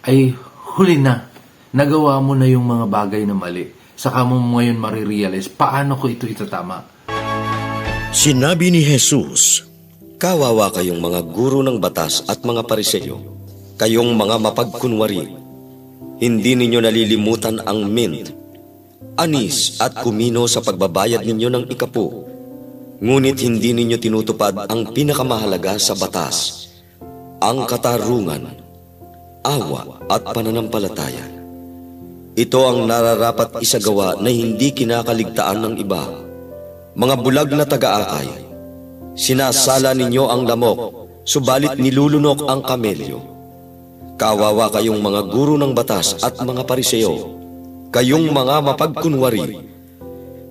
ay huli na. Nagawa mo na yung mga bagay na mali. Saka mo ngayon marirealize, paano ko ito itatama? Sinabi ni Jesus, "Kawawa kayong mga guro ng batas at mga Pariseo, kayong mga mapagkunwari. Hindi ninyo nalilimutan ang mint, anis at kumino sa pagbabayad ninyo ng ikapo. Ngunit hindi ninyo tinutupad ang pinakamahalaga sa batas, ang katarungan, awa at pananampalataya. Ito ang nararapat isagawa na hindi kinakaligtaan ng iba. Mga bulag na taga-akay, sinasala ninyo ang lamok, subalit nilulunok ang kamelyo. Kawawa kayong mga guro ng batas at mga Pariseo, kayong mga mapagkunwari.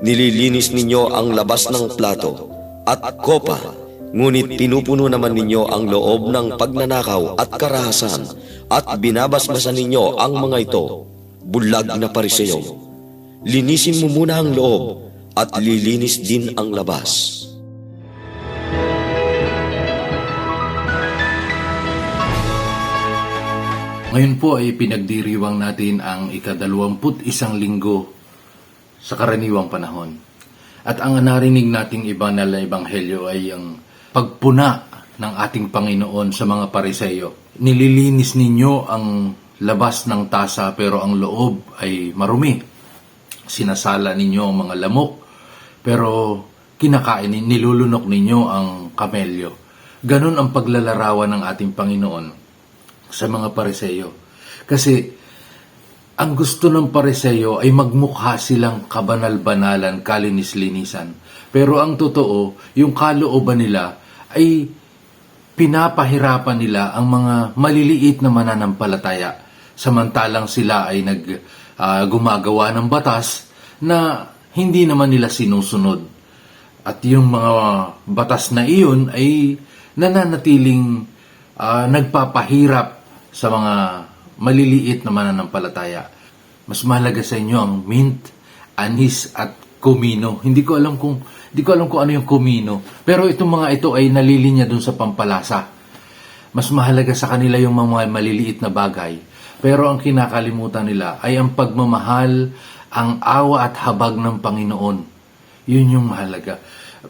Nililinis ninyo ang labas ng plato at kopa, ngunit pinupuno naman ninyo ang loob ng pagnanakaw at karahasan at binabasbasan ninyo ang mga ito. Bulag na Pariseo, linisin mo muna ang loob at lilinis din ang labas." Ngayon po ay pinagdiriwang natin ang ika-21 linggo sa karaniwang panahon. At ang narinig nating iba na ebanghelyo ay ang pagpuna ng ating Panginoon sa mga Pariseo. Nililinis ninyo ang labas ng tasa pero ang loob ay marumi. Sinasala ninyo ang mga lamok pero kinakain, nilulunok ninyo ang kamelyo. Ganon ang paglalarawan ng ating Panginoon sa mga Pariseo. Kasi ang gusto ng Pariseo ay magmukha silang kabanal-banalan, kalinis-linisan. Pero ang totoo, yung kalooban nila ay pinapahirapan nila ang mga maliliit na mananampalataya. Samantalang sila ay gumagawa ng batas na hindi naman nila sinusunod. At yung mga batas na iyon ay nananatiling nagpapahirap sa mga maliliit na mananampalataya. Mas mahalaga sa inyo ang mint, anis at kumino. Hindi ko alam kung ano yung kumino. Pero itong mga ito ay nalilinya dun sa pampalasa. Mas mahalaga sa kanila yung mga maliliit na bagay. Pero ang kinakalimutan nila ay ang pagmamahal, ang awa at habag ng Panginoon. Yun yung mahalaga.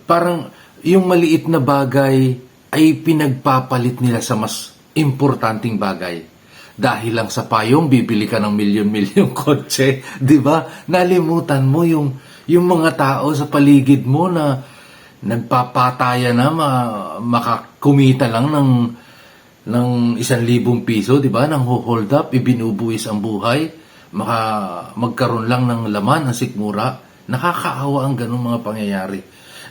Parang yung maliit na bagay ay pinagpapalit nila sa mas importanteng bagay. Dahil lang sa payong, bibili ka ng milyon-milyong kotse. Diba? Nalimutan mo yung mga tao sa paligid mo na nagpapataya na makakumita lang ng 1,000 piso, di ba? Nang hold up, ibinubuwis ang buhay, magkaroon lang ng laman, ng sikmura. Nakakaawa ang ganung mga pangyayari.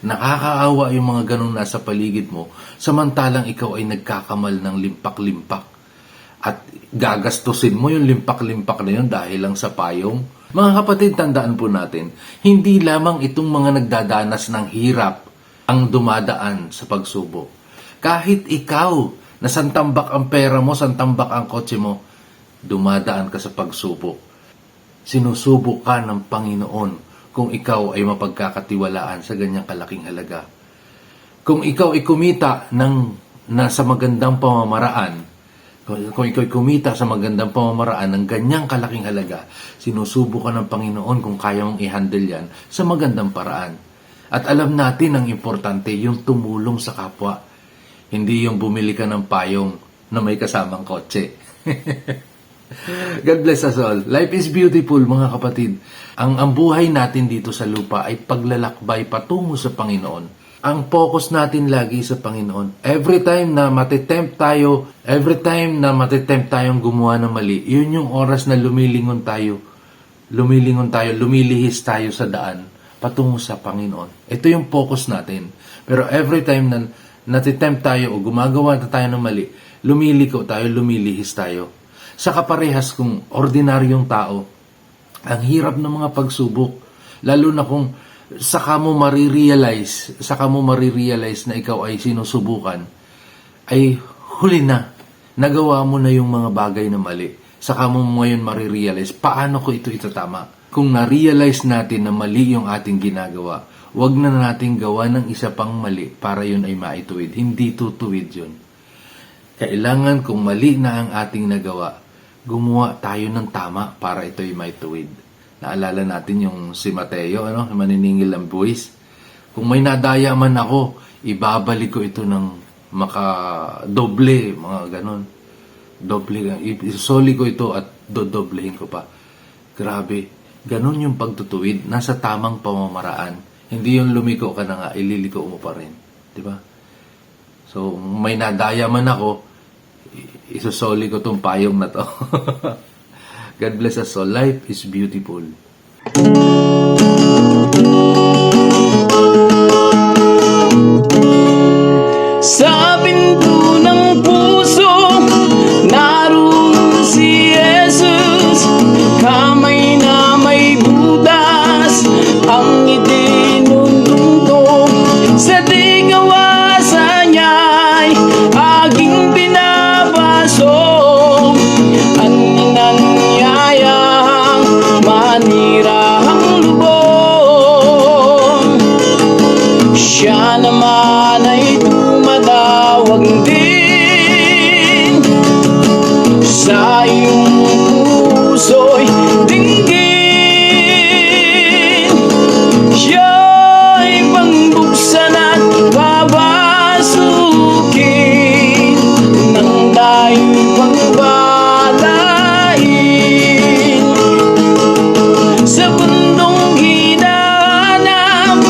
Nakakaawa yung mga ganung nasa paligid mo, samantalang ikaw ay nagkakamal ng limpak-limpak. At gagastusin mo yung limpak-limpak na yun dahil lang sa payong. Mga kapatid, tandaan po natin, hindi lamang itong mga nagdadanas ng hirap ang dumadaan sa pagsubok. Kahit ikaw, na santambak ang pera mo, santambak ang kotse mo, dumadaan ka sa pagsubok. Sinusubok ka ng Panginoon kung ikaw ay mapagkakatiwalaan sa ganyang kalaking halaga. Kung ikaw ay kumita sa magandang pamamaraan, kung ikaw ay kumita sa magandang pamamaraan ng ganyang kalaking halaga, sinusubok ka ng Panginoon kung kaya mong i-handle yan sa magandang paraan. At alam natin ang importante, yung tumulong sa kapwa. Hindi yung bumili ka ng payong na may kasamang kotse. God bless us all. Life is beautiful, mga kapatid. Ang buhay natin dito sa lupa ay paglalakbay patungo sa Panginoon. Ang focus natin lagi sa Panginoon. Every time na matitempt tayong gumawa ng mali, yun yung oras na lumilihis tayo sa daan patungo sa Panginoon. Ito yung focus natin. Pero every time na natitempt tayo o gumagawa na tayo ng mali, lumilihis tayo. Sa kaparehas kung ordinaryong tao, ang hirap ng mga pagsubok, lalo na kung saka mo marirealize na ikaw ay sinusubukan, ay huli na. Nagawa mo na yung mga bagay na mali. Saka mo ngayon marirealize, paano ko ito itatama? Kung na-realize natin na mali yung ating ginagawa, wag na nating gawa ng isa pang mali para yun ay maituwid. Hindi tutuwid yun. Kailangan kung mali na ang ating nagawa, gumawa tayo ng tama para ito'y maituwid. Naalala natin yung si Mateo, maniningil ang buwis. Kung may nadaya man ako, ibabalik ko ito ng makadoble, mga ganon. Doble, isoli ko ito at dodoblehin ko pa. Grabe, ganon yung pagtutuwid. Nasa tamang pamamaraan. Hindi yung lumiko ka na nga, ililiko mo pa rin. Diba? So, may nadaya man ako, isusoli ko tong payong na to. God bless us all. Life is beautiful. Sa pinto ng puso, naroon si Jesus. Kamay na may butas, ang itinutungtong. Sa di gawasan niya'y aking pinapasok. Ang inanyayang manira ang lubong. Siya naman ay tumatawag din sa iyong puso'y dinggin. Siya'y pangbuksan at babasukin ng dahil pangbalain. Sa bundong hinahanap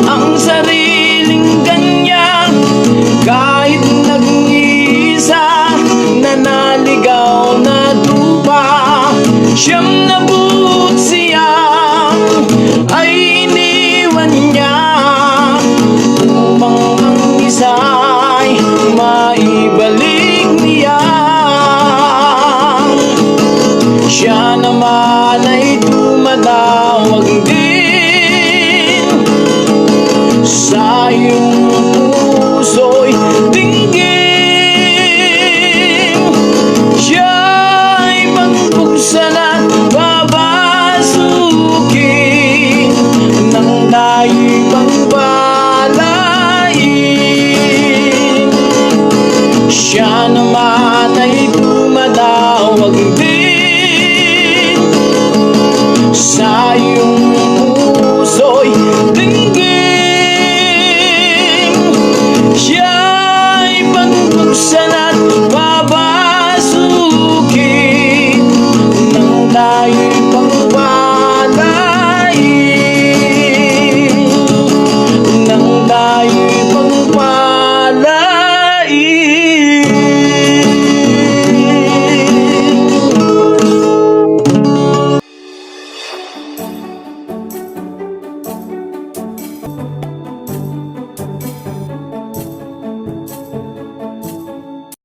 ang sariling kanya, kahit nag-iisa na naligaw na tupa. Siyam na buot siya ay iniwan niya upang ang isa'y maibalik niya. Siya naman ay tumatawag din sa iyong puso'y dinggin. Siya'y magbuksan at babasukin ng dahil pangbalain. Siya naman ay tumatawag din